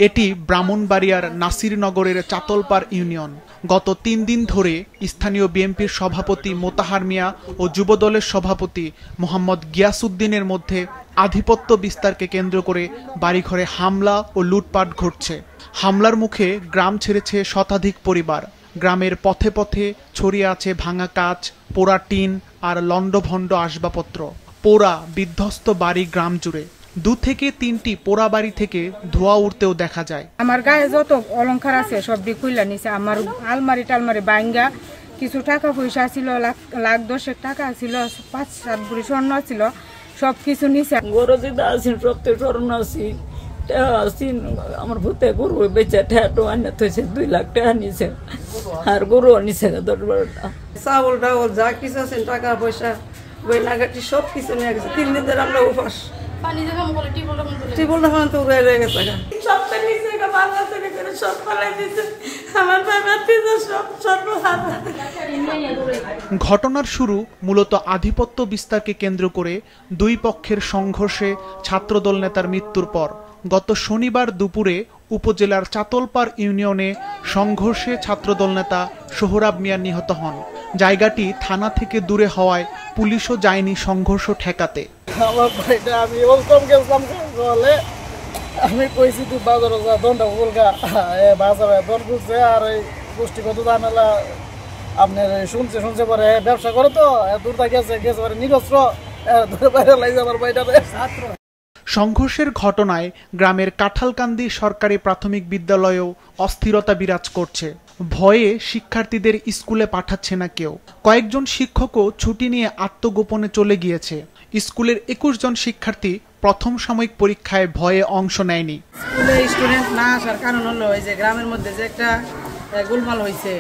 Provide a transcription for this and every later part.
এটি ব্রাহ্মণবাড়িয়ার নাসিরনগরের চাতলপাড় ইউনিয়ন। গত ৩ দিন ধরে স্থানীয় বিএনপির সভাপতি মোতাহার মিয়া ও যুবদলের সভাপতি মোহাম্মদ গিয়াসউদ্দিনের মধ্যে আধিপত্য বিস্তারকে কেন্দ্র করে বাড়িঘরে হামলা ও লুটপাট ঘটছে। হামলার মুখে গ্রাম ছেড়েছে শতাধিক পরিবার। গ্রামের পথে পথে ছড়িয়ে আছে ভাঙা কাচ, পোড়া টিন আর লণ্ডভণ্ড আসবাবপত্র। পোড়া বিধ্বস্ত বাড়ি গ্রাম জুড়ে। 2 থেকে 3টি পোড়া বাড়ি থেকে ধোঁয়া উঠতেও দেখা যায়। আমার গায়ে যত অলংকার আছে সব খুইলা নিছে। আমার আলমারি টালমারি ভাঙ্গা, কিছু টাকা পয়সা ছিল, লাখ 10 টাকা ছিল, 5-7 ভরি স্বর্ণ ছিল, সব কিছু নিছে। গরজিদা আছেন প্রত্যেক স্বর্ণ আছি আমার ভূতে গরু বেচে ঠেটো আনে থইছে 2 লাখ টাকা নিছে, আর গরু নিছে 10-12টা। চাউল ডাউল যা কিছু আছে টাকা পয়সা গয়নাগাটি সব কিছু নিয়ে গেছে। 3 দিন ধরে আমরা উপাস। ঘটনার শুরু মূলত আধিপত্য বিস্তারকে কেন্দ্র করে 2 পক্ষের সংঘর্ষে ছাত্রদল নেতার মৃত্যুর পর গত শনিবার দুপুরে উপজেলার চাতলপাড় ইউনিয়নে সংঘর্ষে ছাত্রদল নেতা সোহরাব মিয়া নিহত হন। জায়গাটি থানা থেকে দূরে হওয়ায় পুলিশও যায়নি সংঘর্ষ ঠেকাতে। আমি কইছি তুই বাজারে যা দন্ডা ফুলগা বাজারে দর বুঝছে আর এই গোষ্ঠীগত ঝামেলা আপনার শুনছে পরে ব্যবসা করে তো দূর থেকে গেছে পরে নিরস্ত্র ধরে বাইরে লাগে আমার বাইরে ছাত্র। সংঘর্ষের ঘটনায় গ্রামের কাঁঠালকান্দি সরকারি প্রাথমিক বিদ্যালয়েও অস্থিরতা বিরাজ করছে। ভয়ে শিক্ষার্থীদের স্কুলে পাঠাচ্ছে না কেউ। কয়েকজন শিক্ষকও ছুটি নিয়ে আত্মগোপনে চলে গিয়েছে। স্কুলের 21 জন শিক্ষার্থী প্রথম সাময়িক পরীক্ষায় ভয়ে অংশ নেয়নি। স্কুলে স্টুডেন্ট না আসার কারণ হলো এই যে গ্রামের মধ্যে যে একটা গোলমাল হয়েছে,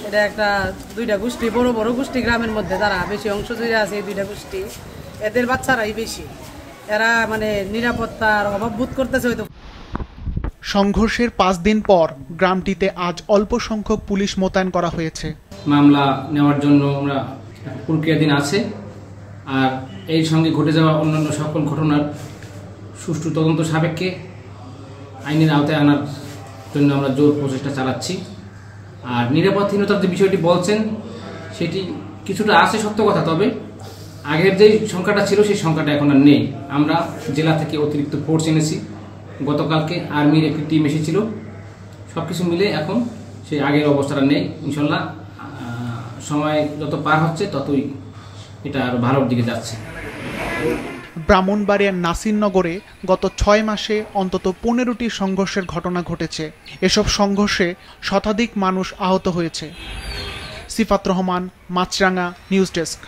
এটা একটা 2টা গোষ্ঠী, বড় বড় গোষ্ঠী গ্রামের মধ্যে যারা বেশি অংশ জুড়ে আছে, এই 2টা গোষ্ঠী, এদের বাচ্চারাই বেশি, এরা মানে নিরাপত্তার অভাব বোধ করতেছে হয়তো। সংঘর্ষের 5 দিন পর গ্রামটিতে আজ অল্প সংখ্যক পুলিশ মোতায়েন করা হয়েছে। মামলা নেওয়ার জন্য আমরা প্রক্রিয়াধীন আছে, আর এই সঙ্গে ঘটে যাওয়া অন্যান্য সকল ঘটনার সুষ্ঠু তদন্ত সাপেক্ষে আইনের আওতায় আনার জন্য আমরা জোর প্রচেষ্টা চালাচ্ছি। আর নিরাপত্তাহীনতার যে বিষয়টি বলছেন সেটি কিছুটা আছে সত্য কথা, তবে আগের যেই সংখ্যাটা ছিল সেই সংখ্যাটা এখন আর নেই। আমরা জেলা থেকে অতিরিক্ত ফোর্স এনেছি, গতকালকে আর্মির একটি টিম এসেছিল, সব কিছু মিলে এখন সেই আগের অবস্থাটা নেই। ইনশাল্লাহ সময় যত পার হচ্ছে ততই এটা আরো ভালোর দিকে যাচ্ছে। ব্রাহ্মণবাড়িয়ার নাসিরনগরে গত 6 মাসে অন্তত 15টি সংঘর্ষের ঘটনা ঘটেছে। এসব সংঘর্ষে শতাধিক মানুষ আহত হয়েছে। সিফাত রহমান, মাছরাঙ্গা, নিউজ ডেস্ক।